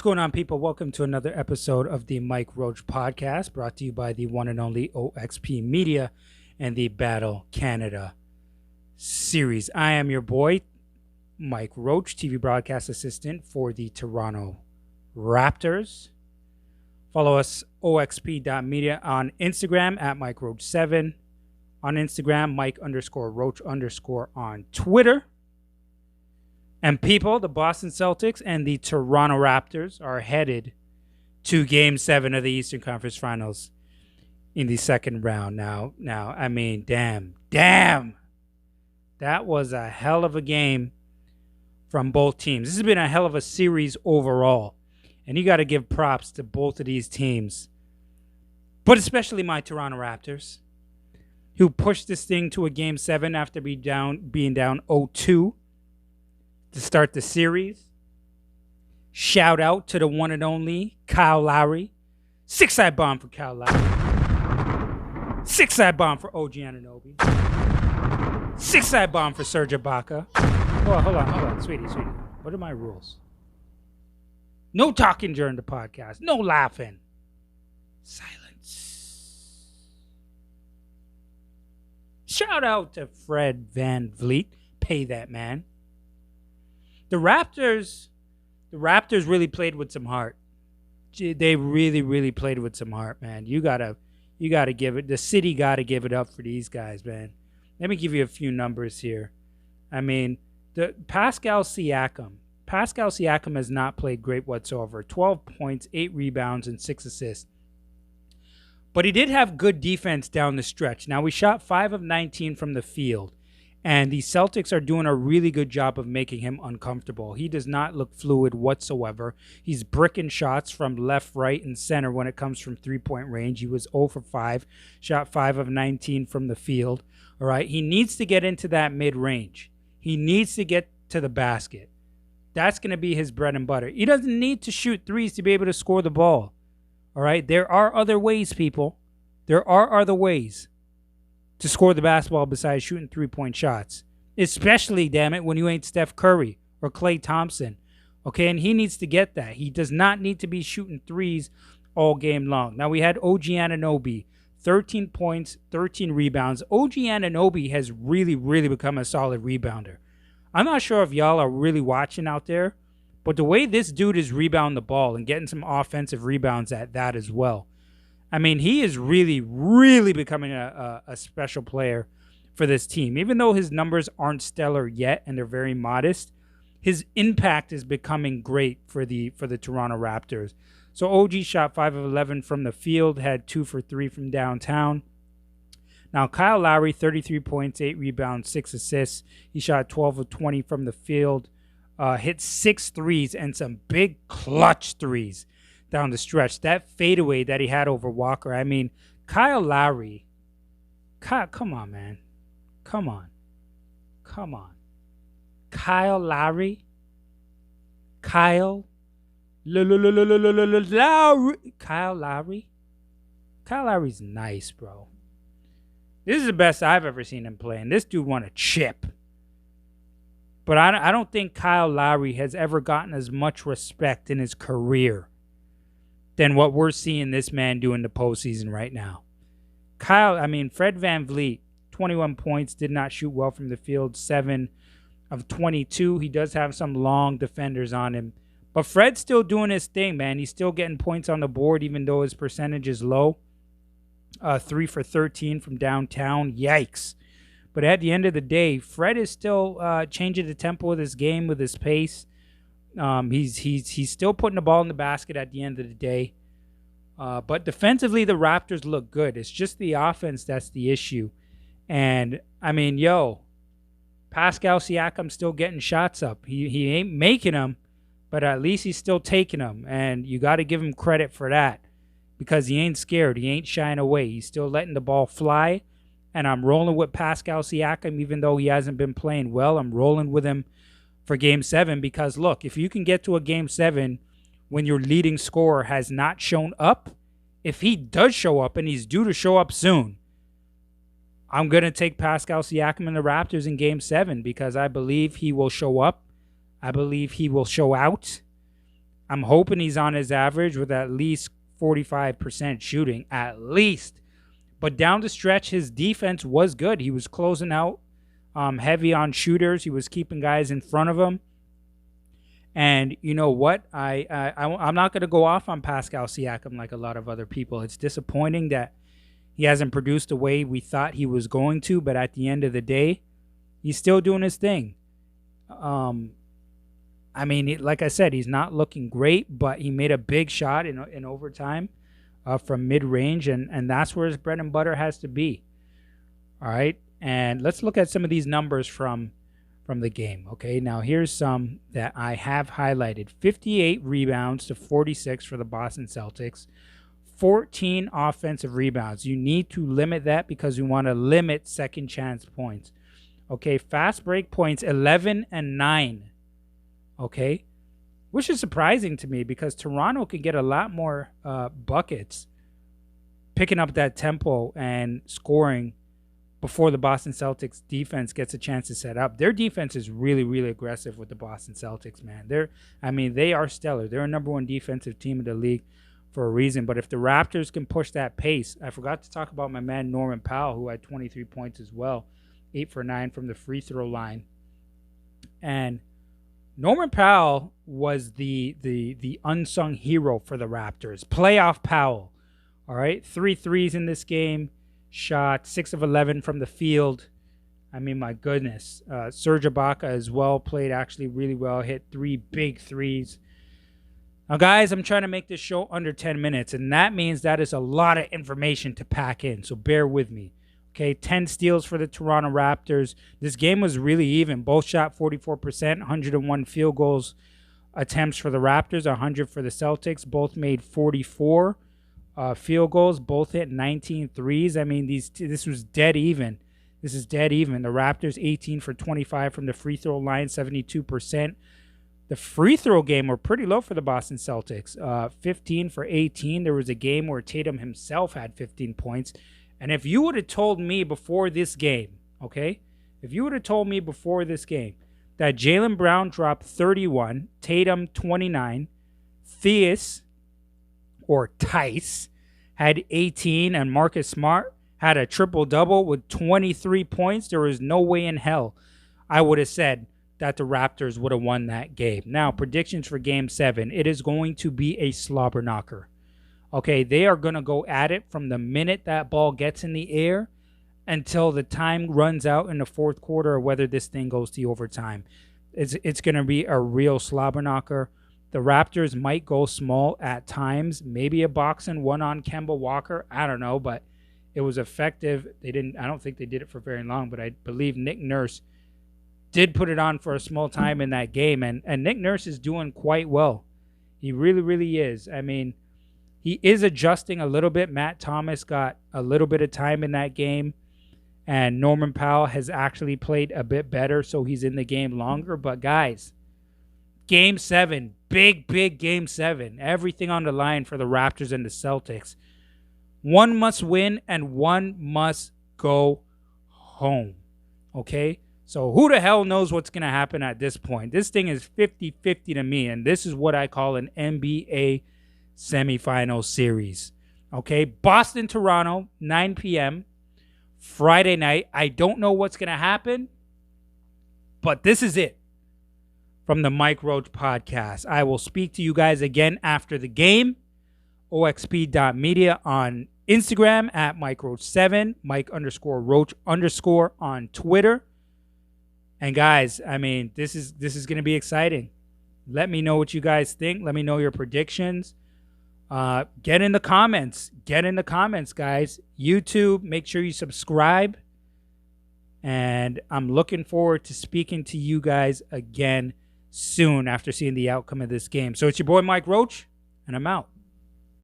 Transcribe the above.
going on, people? Welcome to another episode of the Mike Roach podcast, brought to you by the one and only OXP Media and the Battle Canada series. I am your boy, Mike Roach, TV broadcast assistant for the Toronto Raptors. Follow us, oxp.media, on Instagram at MikeRoach7. On Instagram, Mike_Roach_ on Twitter. And people, the Boston Celtics and the Toronto Raptors are headed to Game 7 of the Eastern Conference Finals in the second round. Now, I mean, damn. That was a hell of a game from both teams. This has been a hell of a series overall. And you got to give props to both of these teams. But especially my Toronto Raptors, who pushed this thing to a Game 7 after being down 0-2. To start the series. Shout out to the one and only Kyle Lowry. Six-side bomb for Kyle Lowry. Six-side bomb for OG Anunoby. Six-side bomb for Serge Ibaka. Oh, hold on, sweetie. What are my rules? No talking during the podcast. No laughing. Silence. Shout out to Fred VanVleet. Pay that man. The Raptors really played with some heart. They really played with some heart, man. You gotta give it. The city gotta give it up for these guys, man. Let me give you a few numbers here. I mean, the Pascal Siakam has not played great whatsoever. 12 points, 8 rebounds, and 6 assists. But he did have good defense down the stretch. Now, we shot 5 of 19 from the field. And the Celtics are doing a really good job of making him uncomfortable. He does not look fluid whatsoever. He's bricking shots from left, right, and center when it comes from three-point range. He was 0 for 5, shot 5 of 19 from the field. All right, he needs to get into that mid-range. He needs to get to the basket. That's going to be his bread and butter. He doesn't need to shoot threes to be able to score the ball. All right, there are other ways, people. There are other ways to score the basketball besides shooting three-point shots. Especially, damn it, when you ain't Steph Curry or Klay Thompson. Okay, and he needs to get that. He does not need to be shooting threes all game long. Now, we had OG Anunoby, 13 points, 13 rebounds. OG Anunoby has really become a solid rebounder. I'm not sure if y'all are really watching out there, but the way this dude is rebounding the ball and getting some offensive rebounds at that as well. I mean, he is really becoming a special player for this team. Even though his numbers aren't stellar yet and they're very modest, his impact is becoming great for the Toronto Raptors. So OG shot 5 of 11 from the field, had 2 for 3 from downtown. Now, Kyle Lowry, 33 points, 8 rebounds, 6 assists. He shot 12 of 20 from the field, hit 6 threes and some big clutch threes down the stretch. That fadeaway that he had over Walker. I mean, Kyle Lowry. Come on, man. Come on. Kyle Lowry. Kyle Lowry. Kyle Lowry's nice, bro. This is the best I've ever seen him play, and this dude won a chip. But I don't think Kyle Lowry has ever gotten as much respect in his career than what we're seeing this man do in the postseason right now. Fred VanVleet, 21 points, did not shoot well from the field, 7 of 22. He does have some long defenders on him. But Fred's still doing his thing, man. He's still getting points on the board, even though his percentage is low. 3 for 13 from downtown. Yikes. But at the end of the day, Fred is still changing the tempo of this game with his pace. He's still putting the ball in the basket at the end of the day. But defensively, the Raptors look good. It's just the offense that's the issue. And, I mean, Pascal Siakam's still getting shots up. He ain't making them, but at least he's still taking them. And you got to give him credit for that because he ain't scared. He ain't shying away. He's still letting the ball fly. And I'm rolling with Pascal Siakam, even though he hasn't been playing well. I'm rolling with him for Game 7 because, look, if you can get to a Game 7 when your leading scorer has not shown up, if he does show up, and he's due to show up soon, I'm going to take Pascal Siakam and the Raptors in Game 7 because I believe he will show up. I believe he will show out. I'm hoping he's on his average with at least 45% shooting, at least. But down the stretch, his defense was good. He was closing out heavy on shooters. He was keeping guys in front of him. And you know what? I'm not going to go off on Pascal Siakam like a lot of other people. It's disappointing that he hasn't produced the way we thought he was going to. But at the end of the day, he's still doing his thing. I mean, like I said, he's not looking great, but he made a big shot in overtime from mid-range, and that's where his bread and butter has to be. All right, and let's look at some of these numbers from the game. Okay, now here's some that I have highlighted. 58 rebounds to 46 for the Boston Celtics. 14 offensive rebounds. You need to limit that because we want to limit second chance points. Okay, fast break points, 11 and 9. Okay, which is surprising to me because Toronto can get a lot more buckets picking up that tempo and scoring before the Boston Celtics defense gets a chance to set up. Their defense is really, really aggressive with the Boston Celtics, man. They are stellar. They're a number one defensive team in the league for a reason. But if the Raptors can push that pace, I forgot to talk about my man Norman Powell, who had 23 points as well, 8 for 9 from the free throw line. And Norman Powell was the unsung hero for the Raptors. Playoff Powell. All right, 3 threes in this game. Shot 6 of 11 from the field. I mean, my goodness. Serge Ibaka as well played actually really well. Hit 3 big threes. Now, guys, I'm trying to make this show under 10 minutes, and that means that is a lot of information to pack in, so bear with me. Okay, 10 steals for the Toronto Raptors. This game was really even. Both shot 44%, 101 field goals attempts for the Raptors, 100 for the Celtics. Both made 44 field goals. Both hit 19 threes. I mean, this was dead even. This is dead even. The Raptors 18 for 25 from the free throw line, 72%. The free throw game were pretty low for the Boston Celtics. 15 for 18. There was a game where Tatum himself had 15 points. And if you would have told me before this game, okay, if you would have told me before this game that Jaylen Brown dropped 31, Tatum 29, Theus or Tice had 18, and Marcus Smart had a triple-double with 23 points, there was no way in hell I would have said that the Raptors would have won that game. Now, predictions for Game 7. It is going to be a slobber knocker. Okay, they are going to go at it from the minute that ball gets in the air until the time runs out in the fourth quarter, or whether this thing goes to overtime. It's going to be a real slobber knocker. The Raptors might go small at times, maybe a box and one on Kemba Walker. I don't know, but it was effective. I don't think they did it for very long, but I believe Nick Nurse did put it on for a small time in that game, and Nick Nurse is doing quite well. He really, really is. I mean, he is adjusting a little bit. Matt Thomas got a little bit of time in that game, and Norman Powell has actually played a bit better, so he's in the game longer. But guys, Game 7, big Game 7. Everything on the line for the Raptors and the Celtics. One must win and one must go home. Okay? So who the hell knows what's going to happen at this point? This thing is 50-50 to me, and this is what I call an NBA semifinal series. Okay? Boston, Toronto, 9 p.m. Friday night. I don't know what's going to happen, but this is it from the Mike Roach podcast. I will speak to you guys again after the game. OXP.media on Instagram at MikeRoach7, Mike_Roach_ on Twitter. And guys, I mean, this is going to be exciting. Let me know what you guys think. Let me know your predictions. Get in the comments. Get in the comments, guys. YouTube, make sure you subscribe. And I'm looking forward to speaking to you guys again soon after seeing the outcome of this game. So it's your boy Mike Roach, and I'm out.